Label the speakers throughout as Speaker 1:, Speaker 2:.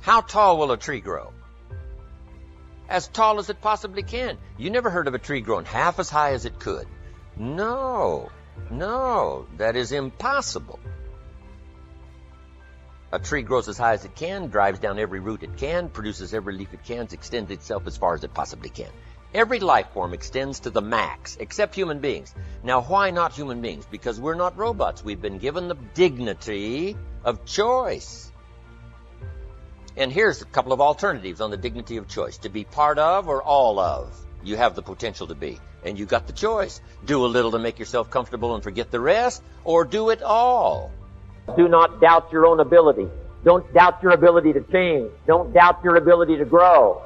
Speaker 1: How tall will a tree grow? As tall as it possibly can. You never heard of a tree growing half as high as it could. No, that is impossible. A tree grows as high as it can, drives down every root it can, produces every leaf it can, extends itself as far as it possibly can. Every life form extends to the max, except human beings. Now, why not human beings? Because we're not robots. We've been given the dignity of choice. And here's a couple of alternatives on the dignity of choice. To be part of or all of. You have the potential to be. And you got the choice. Do a little to make yourself comfortable and forget the rest, or do it all.
Speaker 2: Do not doubt your own ability. Don't doubt your ability to change. Don't doubt your ability to grow.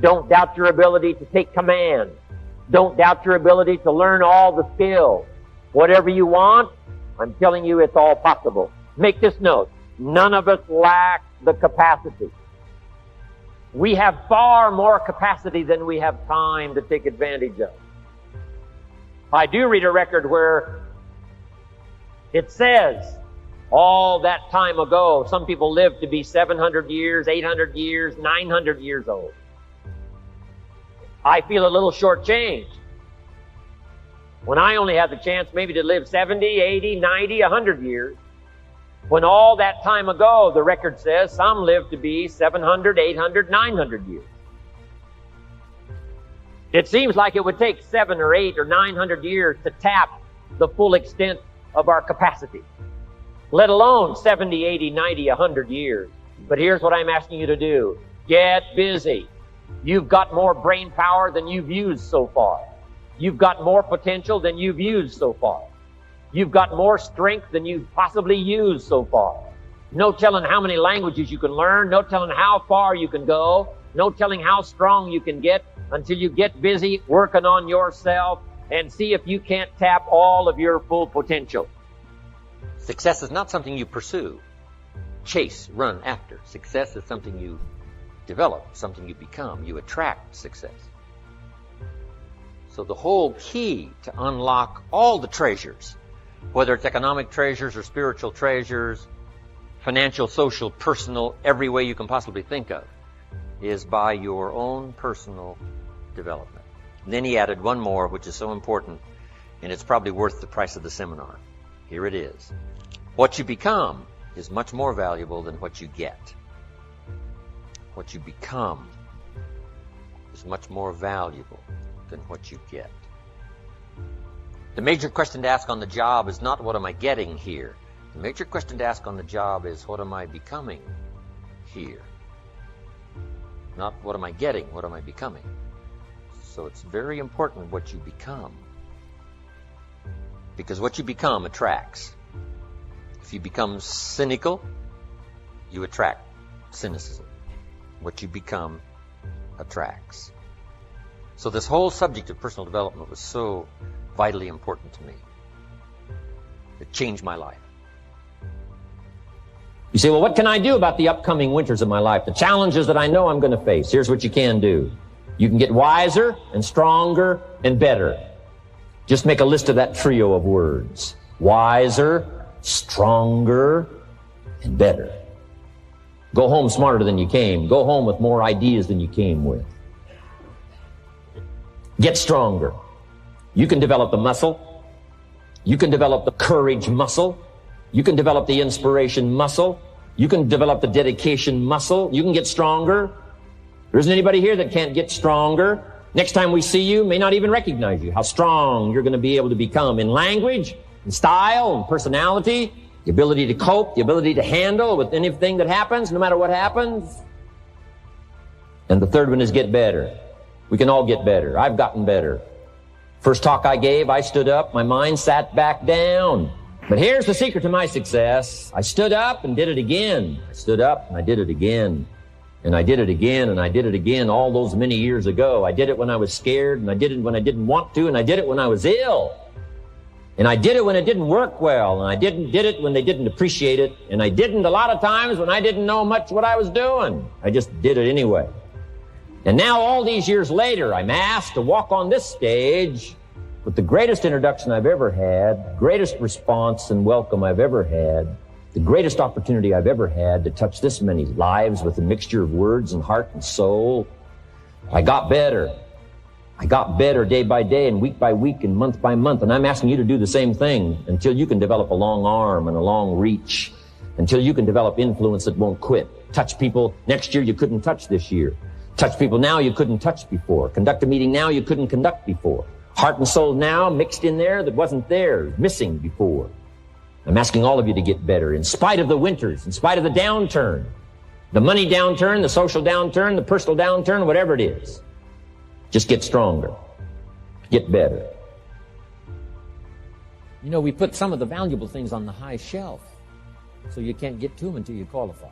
Speaker 2: Don't doubt your ability to take command. Don't doubt your ability to learn all the skills. Whatever you want, I'm telling you it's all possible. Make this note. None of us lack the capacity. We have far more capacity than we have time to take advantage of. I do read a record where it says, all that time ago, some people lived to be 700 years, 800 years, 900 years old. I feel a little shortchanged when I only have the chance maybe to live 70, 80, 90, 100 years. When all that time ago, the record says, some lived to be 700, 800, 900 years. It seems like it would take 7 or 8 or 900 years to tap the full extent of our capacity, let alone 70, 80, 90, 100 years. But here's what I'm asking you to do. Get busy. You've got more brain power than you've used so far. You've got more potential than you've used so far. You've got more strength than you've possibly used so far. No telling how many languages you can learn. No telling how far you can go. No telling how strong you can get until you get busy working on yourself and see if you can't tap all of your full potential.
Speaker 1: Success is not something you pursue, chase, run after. Success is something you develop, something you become. You attract success. So the whole key to unlock all the treasures, whether it's economic treasures or spiritual treasures, financial, social, personal, every way you can possibly think of, is by your own personal development. And then he added one more, which is so important, and it's probably worth the price of the seminar. Here it is. What you become is much more valuable than what you get. What you become is much more valuable than what you get. The major question to ask on the job is not what am I getting here. The major question to ask on the job is what am I becoming here. Not what am I getting, what am I becoming. So it's very important what you become. Because what you become attracts. If you become cynical, you attract cynicism. What you become attracts. So this whole subject of personal development was so vitally important to me. It changed my life.
Speaker 2: You say, well, what can I do about the upcoming winters of my life? The challenges that I know I'm going to face. Here's what you can do. You can get wiser and stronger and better. Just make a list of that trio of words. Wiser, stronger, and better. Go home smarter than you came. Go home with more ideas than you came with. Get stronger. You can develop the muscle. You can develop the courage muscle. You can develop the inspiration muscle. You can develop the dedication muscle. You can get stronger. There isn't anybody here that can't get stronger. Next time we see you, may not even recognize you. How strong you're going to be able to become in language, in style, in personality, the ability to cope, the ability to handle with anything that happens, no matter what happens. And the third one is get better. We can all get better. I've gotten better. First talk I gave, I stood up, my mind sat back down. But here's the secret to my success. I stood up and did it again. I stood up and I did it again. And I did it again and I did it again all those many years ago. I did it when I was scared, and I did it when I didn't want to, and I did it when I was ill. And I did it when it didn't work well, and I did it when they didn't appreciate it, and I didn't a lot of times when I didn't know much what I was doing. I just did it anyway. And now all these years later, I'm asked to walk on this stage with the greatest introduction I've ever had, greatest response and welcome I've ever had, the greatest opportunity I've ever had to touch this many lives with a mixture of words and heart and soul. I got better. I got better day by day and week by week and month by month. And I'm asking you to do the same thing until you can develop a long arm and a long reach, until you can develop influence that won't quit. Touch people next year you couldn't touch this year. Touch people now you couldn't touch before. Conduct a meeting now you couldn't conduct before. Heart and soul now mixed in there that wasn't there, missing before. I'm asking all of you to get better in spite of the winters, in spite of the downturn, the money downturn, the social downturn, the personal downturn, whatever it is. Just get stronger. Get better. You know, we put some of the valuable things on the high shelf, so you can't get to them until you qualify.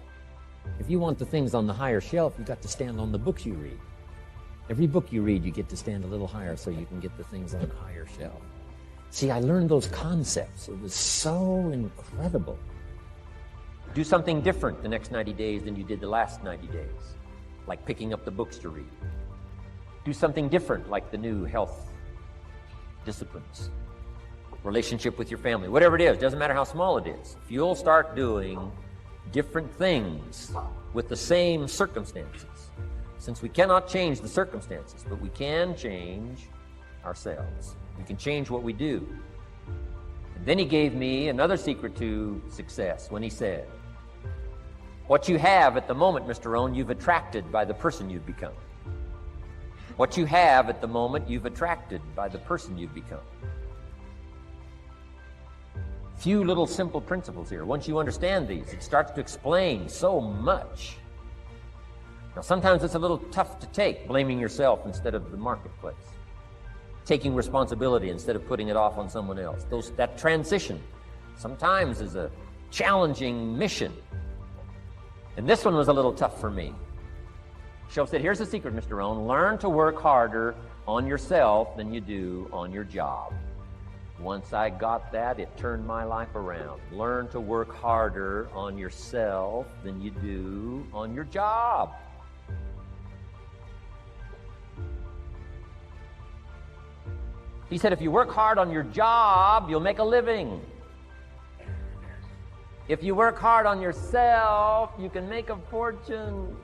Speaker 2: If you want the things on the higher shelf, you got to stand on the books you read. Every book you read, you get to stand a little higher so you can get the things on the higher shelf. See, I learned those concepts. It was so incredible. Do something different the next 90 days than you did the last 90 days, like picking up the books to read. Do something different, like the new health disciplines, relationship with your family, whatever it is, doesn't matter how small it is. If you'll start doing different things with the same circumstances, since we cannot change the circumstances, but we can change ourselves. We can change what we do. And then he gave me another secret to success when he said, what you have at the moment, Mr. Rohn, you've attracted by the person you've become. What you have at the moment, you've attracted by the person you've become. Few little simple principles here. Once you understand these, it starts to explain so much. Now, sometimes it's a little tough to take, blaming yourself instead of the marketplace, taking responsibility instead of putting it off on someone else. That transition sometimes is a challenging mission. And this one was a little tough for me. Shoaff said, here's the secret, Mr. Rohn. Learn to work harder on yourself than you do on your job. Once I got that, it turned my life around. Learn to work harder on yourself than you do on your job. He said, if you work hard on your job, you'll make a living. If you work hard on yourself, you can make a fortune.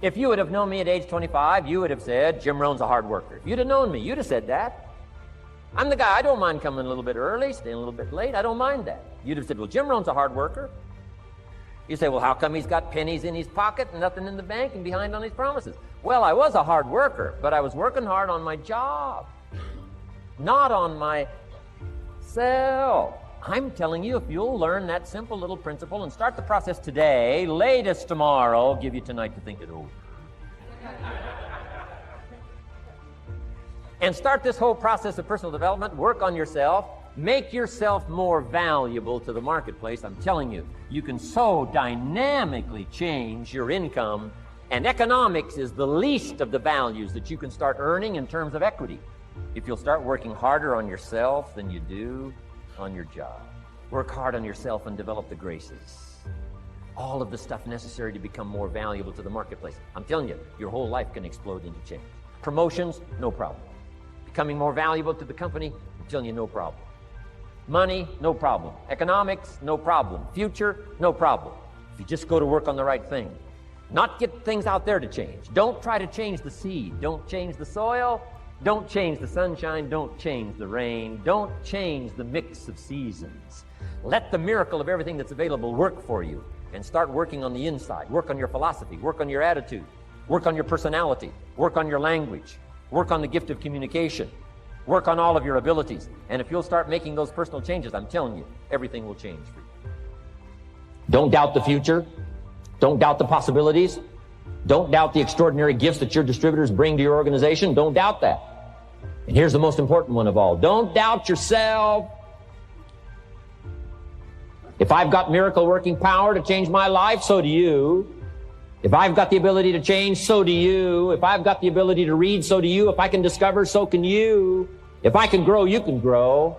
Speaker 2: If you would have known me at age 25, you would have said, Jim Rohn's a hard worker. If you'd have known me, you'd have said that. I'm the guy, I don't mind coming a little bit early, staying a little bit late. I don't mind that. You'd have said, well, Jim Rohn's a hard worker. You say, well, how come he's got pennies in his pocket and nothing in the bank and behind on his promises? Well, I was a hard worker, but I was working hard on my job, not on myself. I'm telling you, if you'll learn that simple little principle and start the process today, latest tomorrow, I'll give you tonight to think it over. And start this whole process of personal development, work on yourself, make yourself more valuable to the marketplace. I'm telling you, you can so dynamically change your income, and economics is the least of the values that you can start earning in terms of equity if you'll start working harder on yourself than you do on your job. Work hard on yourself and develop the graces. All of the stuff necessary to become more valuable to the marketplace. I'm telling you, your whole life can explode into change. Promotions, no problem. Becoming more valuable to the company, I'm telling you, no problem. Money, no problem. Economics, no problem. Future, no problem. If you just go to work on the right thing. Not get things out there to change. Don't try to change the seed. Don't change the soil. Don't change the sunshine. Don't change the rain. Don't change the mix of seasons. Let the miracle of everything that's available work for you, and start working on the inside. Work on your philosophy. Work on your attitude. Work on your personality. Work on your language. Work on the gift of communication. Work on all of your abilities. And if you'll start making those personal changes, I'm telling you, everything will change for you. Don't doubt the future. Don't doubt the possibilities. Don't doubt the extraordinary gifts that your distributors bring to your organization. Don't doubt that. And here's the most important one of all. Don't doubt yourself. If I've got miracle working power to change my life, so do you. If I've got the ability to change, so do you. If I've got the ability to read, so do you. If I can discover, so can you. If I can grow, you can grow.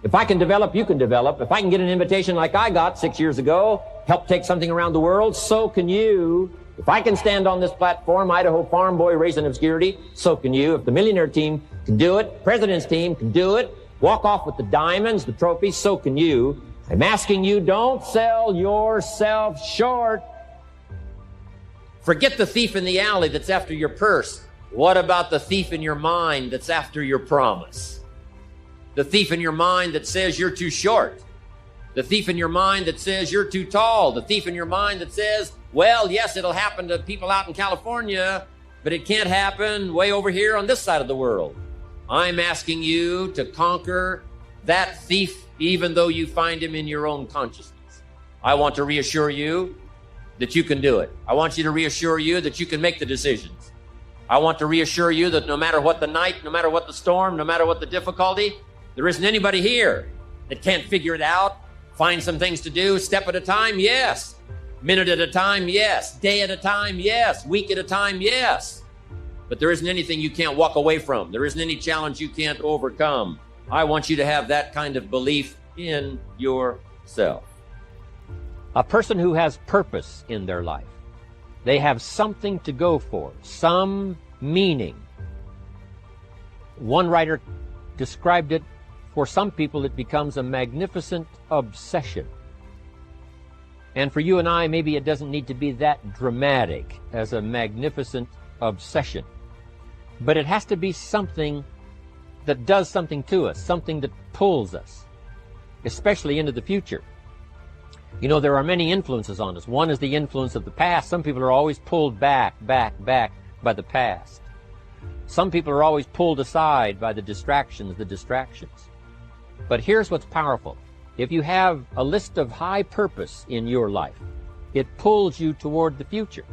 Speaker 2: If I can develop, you can develop. If I can get an invitation like I got 6 years ago, help take something around the world, so can you. If I can stand on this platform, Idaho farm boy raised in obscurity, so can you. If the millionaire team can do it, president's team can do it, walk off with the diamonds, the trophies, so can you. I'm asking you, don't sell yourself short. Forget the thief in the alley that's after your purse. What about the thief in your mind that's after your promise? The thief in your mind that says you're too short. The thief in your mind that says you're too tall. The thief in your mind that says, well, yes, it'll happen to people out in California, but it can't happen way over here on this side of the world. I'm asking you to conquer that thief, even though you find him in your own consciousness. I want to reassure you that you can do it. I want you to reassure you that you can make the decisions. I want to reassure you that no matter what the night, no matter what the storm, no matter what the difficulty, there isn't anybody here that can't figure it out, find some things to do, step at a time, yes. Minute at a time, yes. Day at a time, yes. Week at a time, yes. But there isn't anything you can't walk away from. There isn't any challenge you can't overcome. I want you to have that kind of belief in yourself.
Speaker 1: A person who has purpose in their life, they have something to go for, some meaning. One writer described it, for some people it becomes a magnificent obsession. And for you and I, maybe it doesn't need to be that dramatic as a magnificent obsession. But it has to be something that does something to us, something that pulls us, especially into the future. You know, there are many influences on us. One is the influence of the past. Some people are always pulled back by the past. Some people are always pulled aside by the distractions. But here's what's powerful. If you have a list of high purpose in your life, it pulls you toward the future.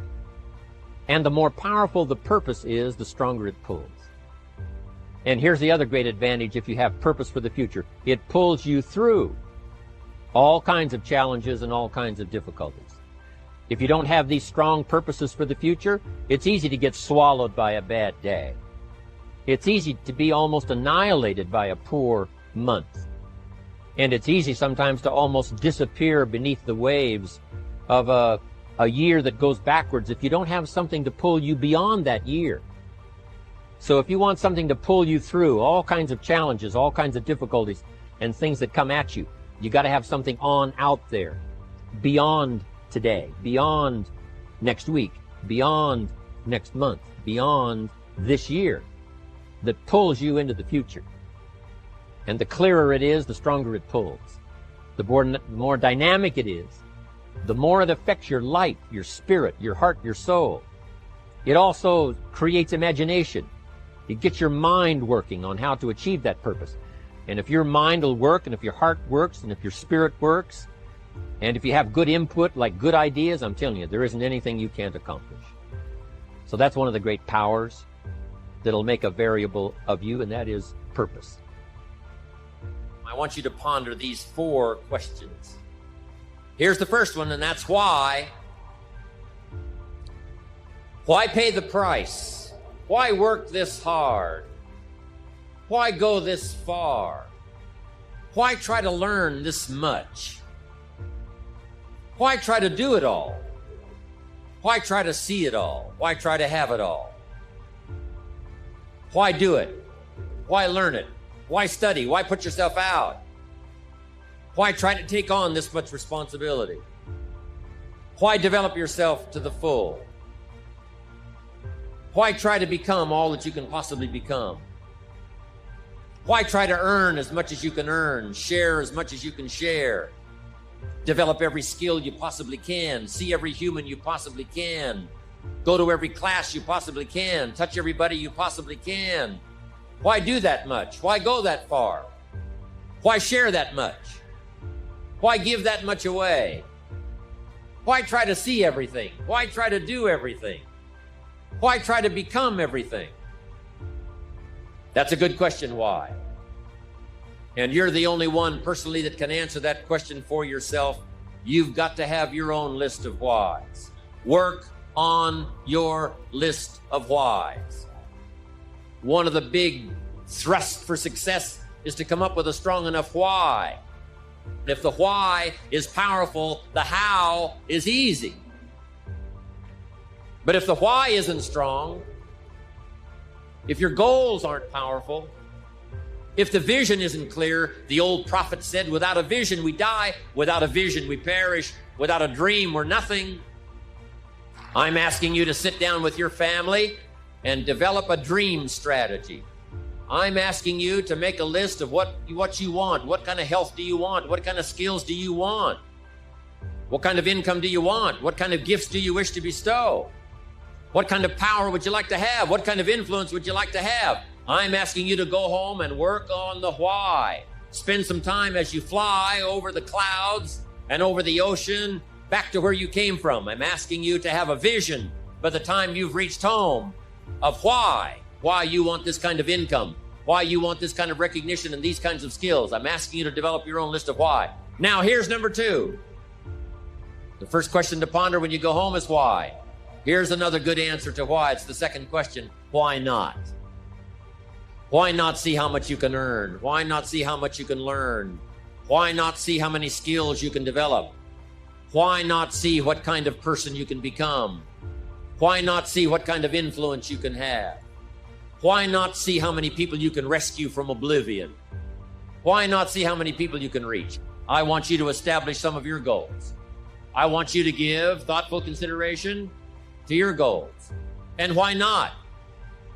Speaker 1: And the more powerful the purpose is, the stronger it pulls. And here's the other great advantage if you have purpose for the future. It pulls you through all kinds of challenges and all kinds of difficulties. If you don't have these strong purposes for the future, it's easy to get swallowed by a bad day. It's easy to be almost annihilated by a poor month. And it's easy sometimes to almost disappear beneath the waves of a year that goes backwards if you don't have something to pull you beyond that year. So if you want something to pull you through all kinds of challenges, all kinds of difficulties and things that come at you, you got to have something on out there, beyond today, beyond next week, beyond next month, beyond this year, that pulls you into the future. And the clearer it is, the stronger it pulls. The more dynamic it is, the more it affects your life, your spirit, your heart, your soul. It also creates imagination. It gets your mind working on how to achieve that purpose. And if your mind will work, and if your heart works, and if your spirit works, and if you have good input, like good ideas, I'm telling you, there isn't anything you can't accomplish. So that's one of the great powers that'll make a variable of you, and that is purpose.
Speaker 2: I want you to ponder these 4 questions. Here's the first one, and that's why. Why pay the price? Why work this hard? Why go this far? Why try to learn this much? Why try to do it all? Why try to see it all? Why try to have it all? Why do it? Why learn it? Why study? Why put yourself out? Why try to take on this much responsibility? Why develop yourself to the full? Why try to become all that you can possibly become? Why try to earn as much as you can earn, share as much as you can share, develop every skill you possibly can, see every human you possibly can, go to every class you possibly can, touch everybody you possibly can? Why do that much? Why go that far? Why share that much? Why give that much away? Why try to see everything? Why try to do everything? Why try to become everything? That's a good question, why? And you're the only one personally that can answer that question for yourself. You've got to have your own list of whys. Work on your list of whys. One of the big thrusts for success is to come up with a strong enough why. If the why is powerful, the how is easy. But if the why isn't strong, if your goals aren't powerful, If the vision isn't clear, the old prophet said, without a vision we die, without a vision we perish, without a dream we're nothing. I'm asking you to sit down with your family and develop a dream strategy. I'm asking you to make a list of what you want. What kind of health do you want? What kind of skills do you want? What kind of income do you want? What kind of gifts do you wish to bestow? What kind of power would you like to have? What kind of influence would you like to have? I'm asking you to go home and work on the why. Spend some time as you fly over the clouds and over the ocean back to where you came from. I'm asking you to have a vision by the time you've reached home of why you want this kind of income, why you want this kind of recognition and these kinds of skills. I'm asking you to develop your own list of why. Now, here's number 2. The first question to ponder when you go home is why. Here's another good answer to why. It's the second question. Why not? Why not see how much you can earn? Why not see how much you can learn? Why not see how many skills you can develop? Why not see what kind of person you can become? Why not see what kind of influence you can have? Why not see how many people you can rescue from oblivion? Why not see how many people you can reach? I want you to establish some of your goals. I want you to give thoughtful consideration to your goals. And why not?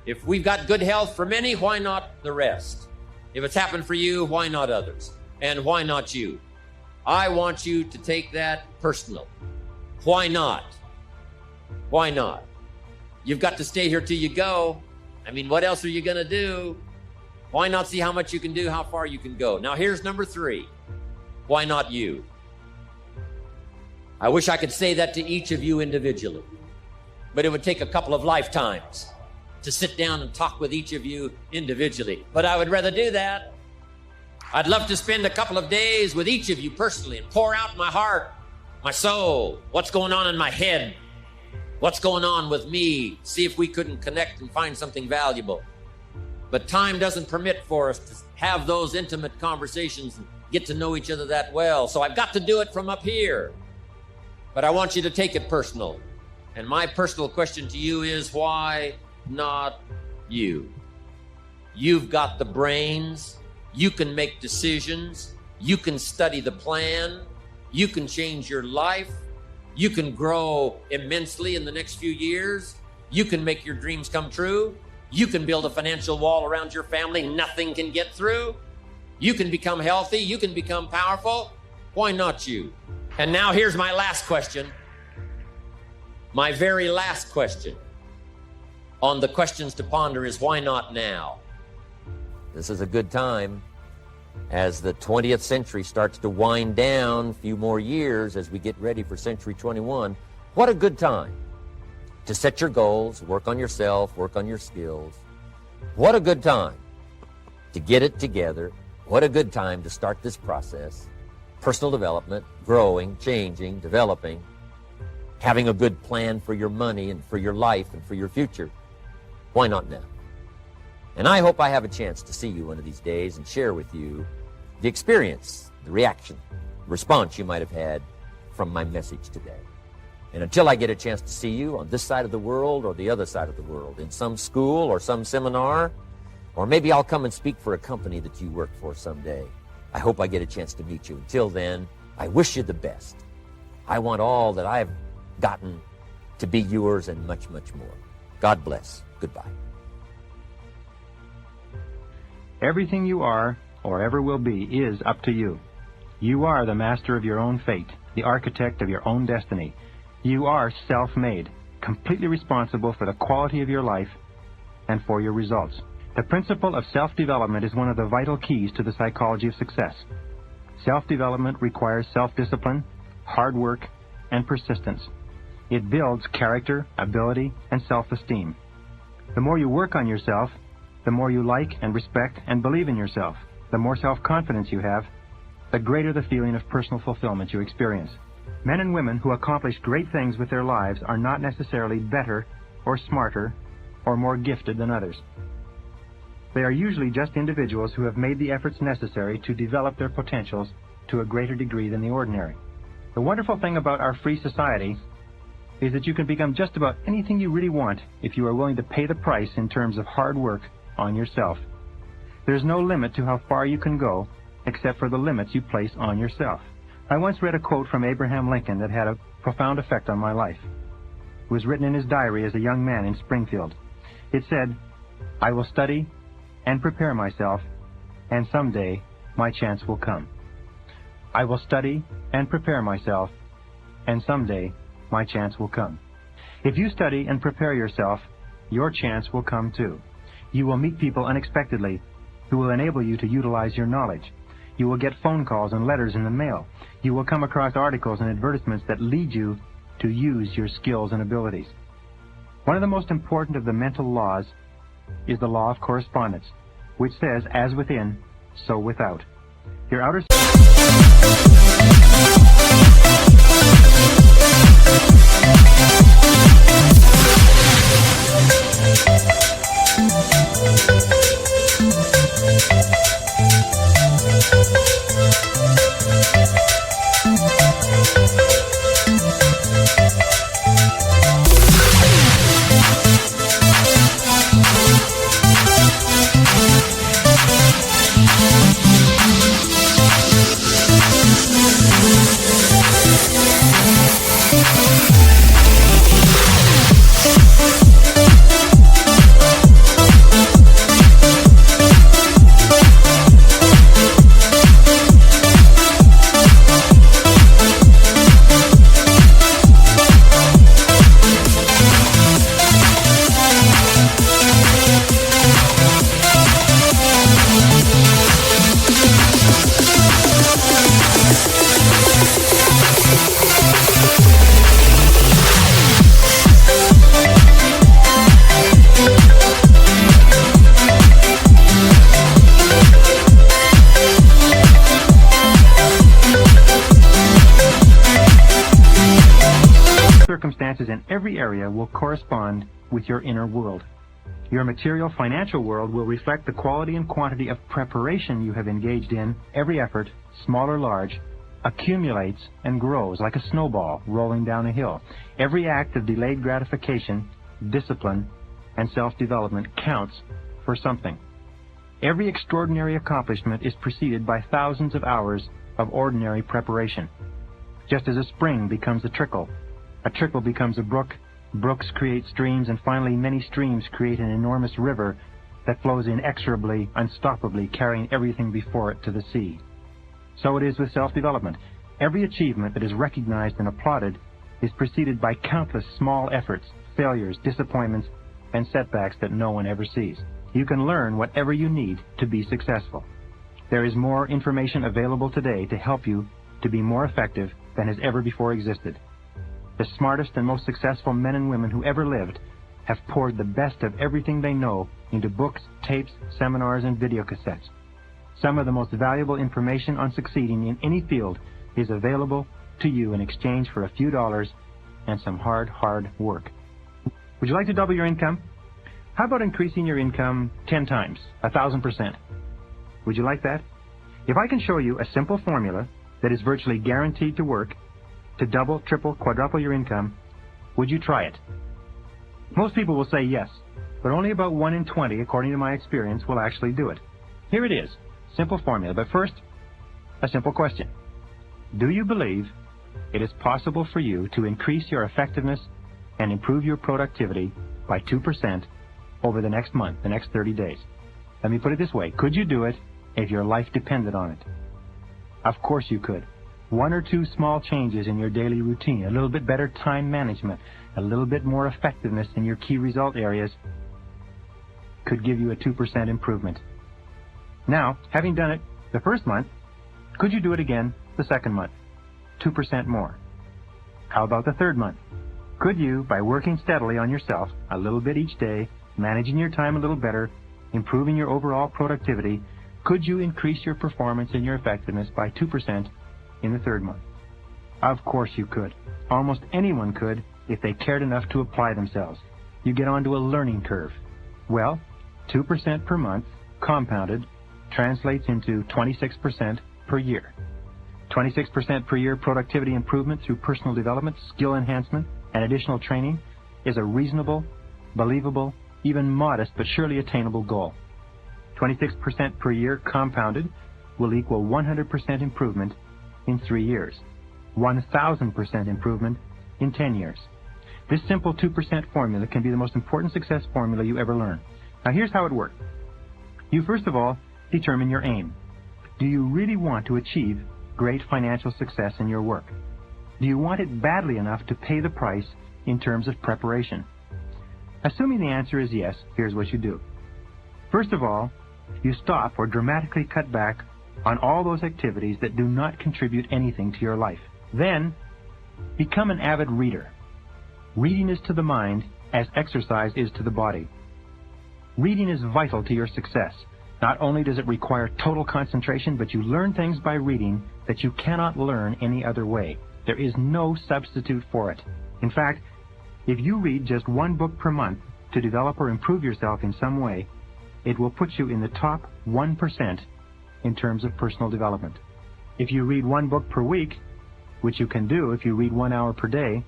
Speaker 2: If we've got good health for many, why not the rest? If it's happened for you, why not others? And why not you? I want you to take that personal. Why not? Why not? You've got to stay here till you go. I mean, what else are you going to do? Why not see how much you can do, how far you can go? Now, here's number 3. Why not you? I wish I could say that to each of you individually, but it would take a couple of lifetimes to sit down and talk with each of you individually. But I would rather do that. I'd love to spend a couple of days with each of you personally and pour out my heart, my soul, what's going on in my head, what's going on with me, see if we couldn't connect and find something valuable. But time doesn't permit for us to have those intimate conversations and get to know each other that well. So I've got to do it from up here. But I want you to take it personal. And my personal question to you is, why not you? You've got the brains. You can make decisions. You can study the plan. You can change your life. You can grow immensely in the next few years. You can make your dreams come true. You can build a financial wall around your family nothing can get through. You can become healthy. You can become powerful. Why not you? And now here's my last question. My very last question on the questions to ponder is, why not now? This is a good time as the 20th century starts to wind down, a few more years as we get ready for century 21. What a good time to set your goals, work on yourself, work on your skills. What a good time to get it together. What a good time to start this process. Personal development, growing, changing, developing, having a good plan for your money and for your life and for your future. Why not now? And I hope I have a chance to see you one of these days and share with you the experience, the reaction, the response you might have had from my message today. And until I get a chance to see you on this side of the world or the other side of the world, in some school or some seminar, or maybe I'll come and speak for a company that you work for someday, I hope I get a chance to meet you. Until then, I wish you the best. I want all that I've gotten to be yours and much, much more. God bless. Goodbye.
Speaker 3: Everything you are or ever will be is up to you. You are the master of your own fate, the architect of your own destiny. You are self-made, completely responsible for the quality of your life and for your results. The principle of self-development is one of the vital keys to the psychology of success. Self-development requires self-discipline, hard work, and persistence. It builds character, ability, and self-esteem. The more you work on yourself, the more you like and respect and believe in yourself. The more self-confidence you have, the greater the feeling of personal fulfillment you experience. Men and women who accomplish great things with their lives are not necessarily better or smarter or more gifted than others. They are usually just individuals who have made the efforts necessary to develop their potentials to a greater degree than the ordinary. The wonderful thing about our free society is that you can become just about anything you really want if you are willing to pay the price in terms of hard work on yourself. There's no limit to how far you can go, except for the limits you place on yourself. I once read a quote from Abraham Lincoln that had a profound effect on my life. It was written in his diary as a young man in Springfield. It said, "I will study and prepare myself, and someday my chance will come." I will study and prepare myself, and someday my chance will come. If you study and prepare yourself, your chance will come too. You will meet people unexpectedly who will enable you to utilize your knowledge. You will get phone calls and letters in the mail. You will come across articles and advertisements that lead you to use your skills and abilities. One of the most important of the mental laws is the law of correspondence, which says, as within, so without. Your outer circumstances in every area will correspond with your inner world. Your material financial world will reflect the quality and quantity of preparation you have engaged in. Every effort, small or large, accumulates and grows like a snowball rolling down a hill. Every act of delayed gratification, discipline, and self-development counts for something. Every extraordinary accomplishment is preceded by thousands of hours of ordinary preparation. Just as a spring becomes a trickle becomes a brook, brooks create streams, and finally many streams create an enormous river that flows inexorably, unstoppably, carrying everything before it to the sea. So it is with self-development. Every achievement that is recognized and applauded is preceded by countless small efforts, failures, disappointments, and setbacks that no one ever sees. You can learn whatever you need to be successful. There is more information available today to help you to be more effective than has ever before existed. The smartest and most successful men and women who ever lived have poured the best of everything they know into books, tapes, seminars, and video cassettes. Some of the most valuable information on succeeding in any field is available to you in exchange for a few dollars and some hard work. Would you like to double your income? How about increasing your income 10 times, 1,000%? Would you like that? If I can show you a simple formula that is virtually guaranteed to work to double, triple, quadruple your income, would you try it? Most people will say yes, but only about 1 in 20, according to my experience, will actually do it. Here it is, simple formula, but first, a simple question. Do you believe it is possible for you to increase your effectiveness and improve your productivity by 2% over the next month, the next 30 days? Let me put it this way. Could you do it if your life depended on it? Of course you could. 1 or 2 small changes in your daily routine, a little bit better time management, a little bit more effectiveness in your key result areas could give you a 2% improvement. Now, having done it the first month, could you do it again the second month? 2% more. How about the third month? Could you, by working steadily on yourself a little bit each day, managing your time a little better, improving your overall productivity, could you increase your performance and your effectiveness by 2% in the third month? Of course you could. Almost anyone could if they cared enough to apply themselves. You get onto a learning curve. Well, 2% per month, compounded, translates into 26% per year. 26% per year productivity improvement through personal development, skill enhancement, and additional training is a reasonable, believable, even modest but surely attainable goal. 26% per year compounded will equal 100% improvement in 3 years, 1,000% improvement in 10 years. This simple 2% formula can be the most important success formula you ever learn. Now here's how it works. You first of all determine your aim. Do you really want to achieve great financial success in your work? Do you want it badly enough to pay the price in terms of preparation? Assuming the answer is yes, here's what you do. First of all, you stop or dramatically cut back on all those activities that do not contribute anything to your life. Then, become an avid reader. Reading is to the mind as exercise is to the body. Reading is vital to your success. Not only does it require total concentration, but you learn things by reading that you cannot learn any other way. There is no substitute for it. In fact, if you read just one book per month to develop or improve yourself in some way, it will put you in the top 1% in terms of personal development. If you read one book per week, which you can do if you read 1 hour per day,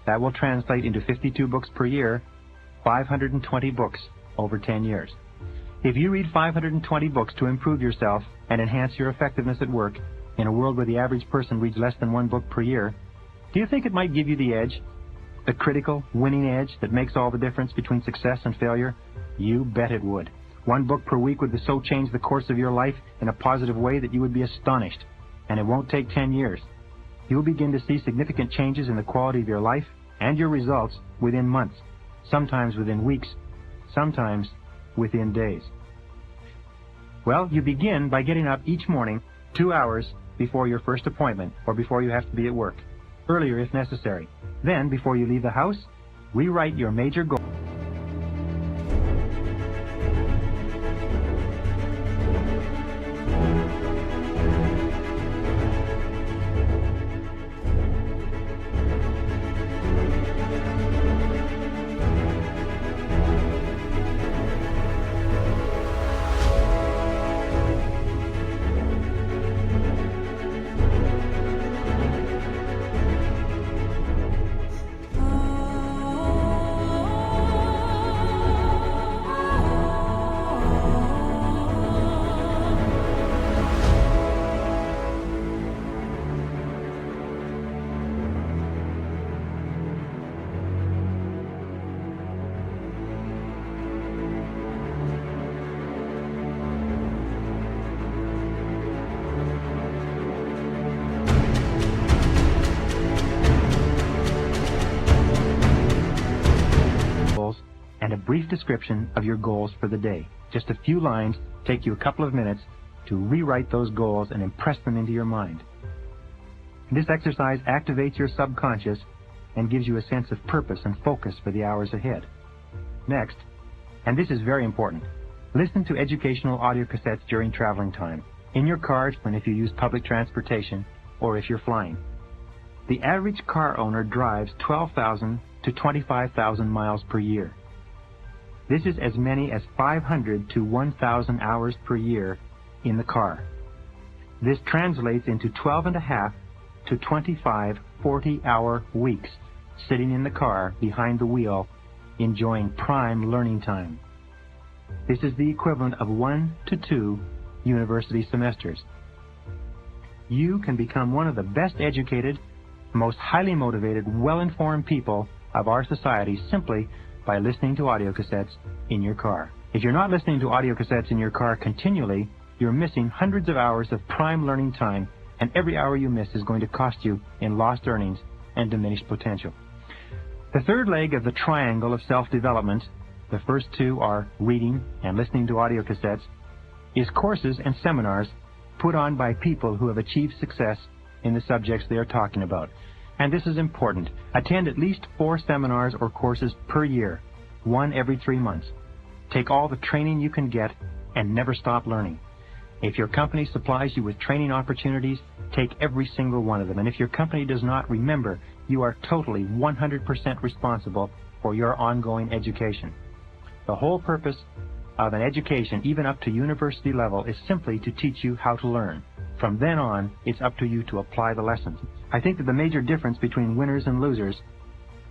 Speaker 3: that will translate into 52 books per year, 520 books over 10 years. If you read 520 books to improve yourself and enhance your effectiveness at work in a world where the average person reads less than 1 book per year, do you think it might give you the edge? The critical, winning edge that makes all the difference between success and failure? You bet it would. 1 book per week would so change the course of your life in a positive way that you would be astonished. And it won't take 10 years. You'll begin to see significant changes in the quality of your life and your results within months, sometimes within weeks, sometimes within days. Well, you begin by getting up each morning 2 hours before your first appointment or before you have to be at work, earlier if necessary. Then, before you leave the house, rewrite your major goals. And a brief description of your goals for the day. Just a few lines take you a couple of minutes to rewrite those goals and impress them into your mind. This exercise activates your subconscious and gives you a sense of purpose and focus for the hours ahead. Next, and this is very important, listen to educational audio cassettes during traveling time, in your car and if you use public transportation or if you're flying. The average car owner drives 12,000 to 25,000 miles per year. This is as many as 500 to 1,000 hours per year in the car. This translates into 12.5 to 25 40-hour weeks sitting in the car behind the wheel enjoying prime learning time. This is the equivalent of 1 to 2 university semesters. You can become one of the best educated, most highly motivated, well-informed people of our society simply by listening to audio cassettes in your car. If you're not listening to audio cassettes in your car continually, you're missing hundreds of hours of prime learning time, and every hour you miss is going to cost you in lost earnings and diminished potential. The third leg of the triangle of self-development, the first two are reading and listening to audio cassettes, is courses and seminars put on by people who have achieved success in the subjects they are talking about. And this is important. Attend at least 4 seminars or courses per year, 1 every 3 months. Take all the training you can get and never stop learning. If your company supplies you with training opportunities, take every single one of them. And if your company does not, remember, you are totally 100% responsible for your ongoing education. The whole purpose of an education, even up to university level, is simply to teach you how to learn. From then on, it's up to you to apply the lessons. I think that the major difference between winners and losers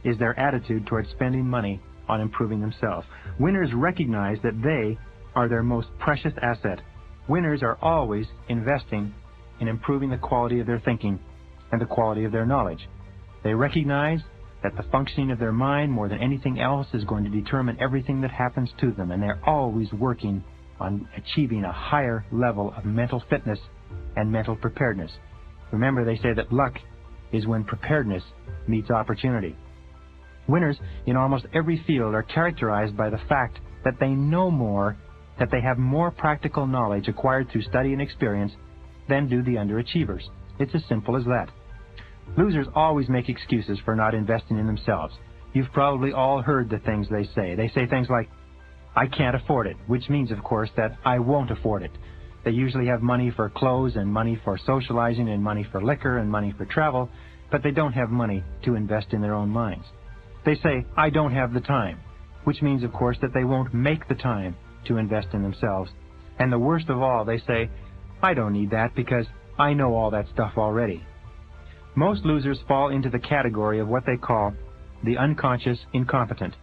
Speaker 3: is their attitude towards spending money on improving themselves. Winners recognize that they are their most precious asset. Winners are always investing in improving the quality of their thinking and the quality of their knowledge. They recognize that the functioning of their mind more than anything else is going to determine everything that happens to them, and they're always working on achieving a higher level of mental fitness and mental preparedness. Remember, they say that luck is when preparedness meets opportunity. Winners in almost every field are characterized by the fact that they know more, that they have more practical knowledge acquired through study and experience than do the underachievers. It's as simple as that. Losers always make excuses for not investing in themselves. You've probably all heard the things they say. They say things like, I can't afford it, which means, of course, that I won't afford it. They usually have money for clothes and money for socializing and money for liquor and money for travel, but they don't have money to invest in their own minds. They say, I don't have the time, which means, of course, that they won't make the time to invest in themselves. And the worst of all, they say, I don't need that because I know all that stuff already. Most losers fall into the category of what they call the unconscious incompetent.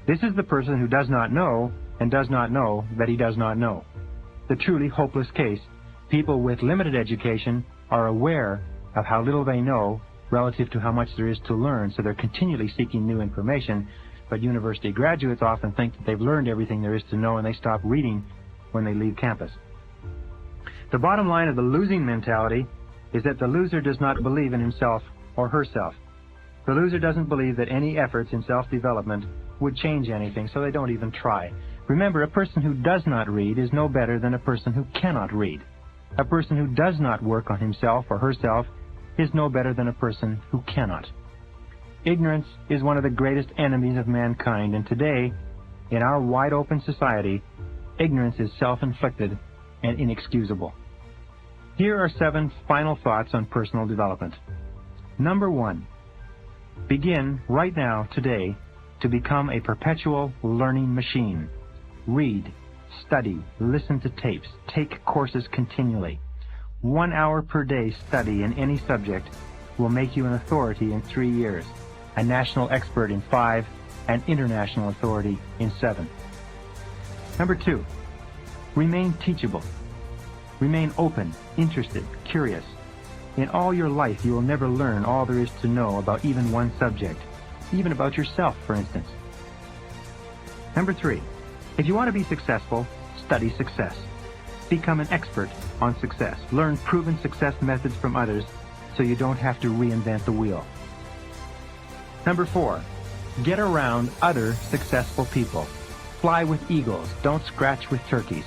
Speaker 3: This is the person who does not know and does not know that he does not know. The truly hopeless case. People with limited education are aware of how little they know relative to how much there is to learn, so they're continually seeking new information, but university graduates often think that they've learned everything there is to know and they stop reading when they leave campus. The bottom line of the losing mentality is that the loser does not believe in himself or herself. The loser doesn't believe that any efforts in self-development would change anything, so they don't even try. Remember, a person who does not read is no better than a person who cannot read. A person who does not work on himself or herself is no better than a person who cannot. Ignorance is one of the greatest enemies of mankind, and today, in our wide-open society, ignorance is self-inflicted and inexcusable. Here are 7 final thoughts on personal development. Number 1, begin right now, today, to become a perpetual learning machine. Read, study, listen to tapes, take courses continually. 1 hour per day study in any subject will make you an authority in 3 years, a national expert in 5, and international authority in 7. Number 2, remain teachable. Remain open, interested, curious. In all your life, you will never learn all there is to know about even one subject, even about yourself, for instance. Number 3, if you want to be successful, study success. Become an expert on success. Learn proven success methods from others so you don't have to reinvent the wheel. Number 4, get around other successful people. Fly with eagles, don't scratch with turkeys.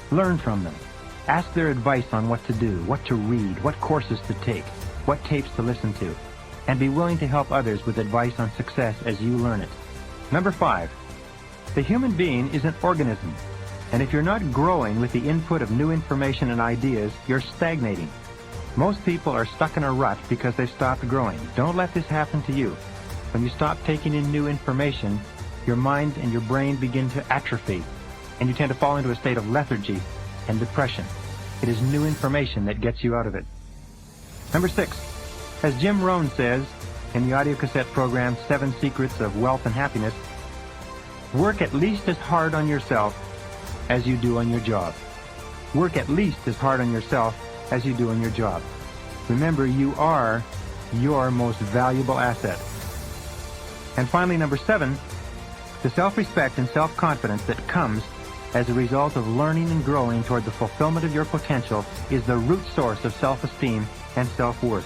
Speaker 3: Learn from them. Ask their advice on what to do, what to read, what courses to take, what tapes to listen to, and be willing to help others with advice on success as you learn it. Number 5, the human being is an organism, and if you're not growing with the input of new information and ideas, you're stagnating. Most people are stuck in a rut because they've stopped growing. Don't let this happen to you. When you stop taking in new information, your mind and your brain begin to atrophy, and you tend to fall into a state of lethargy and depression. It is new information that gets you out of it. Number 6, as Jim Rohn says in the audio cassette program 7 Secrets of Wealth and Happiness, work at least as hard on yourself as you do on your job. Work at least as hard on yourself as you do on your job. Remember, you are your most valuable asset. And finally, number 7, the self-respect and self-confidence that comes as a result of learning and growing toward the fulfillment of your potential is the root source of self-esteem and self-worth.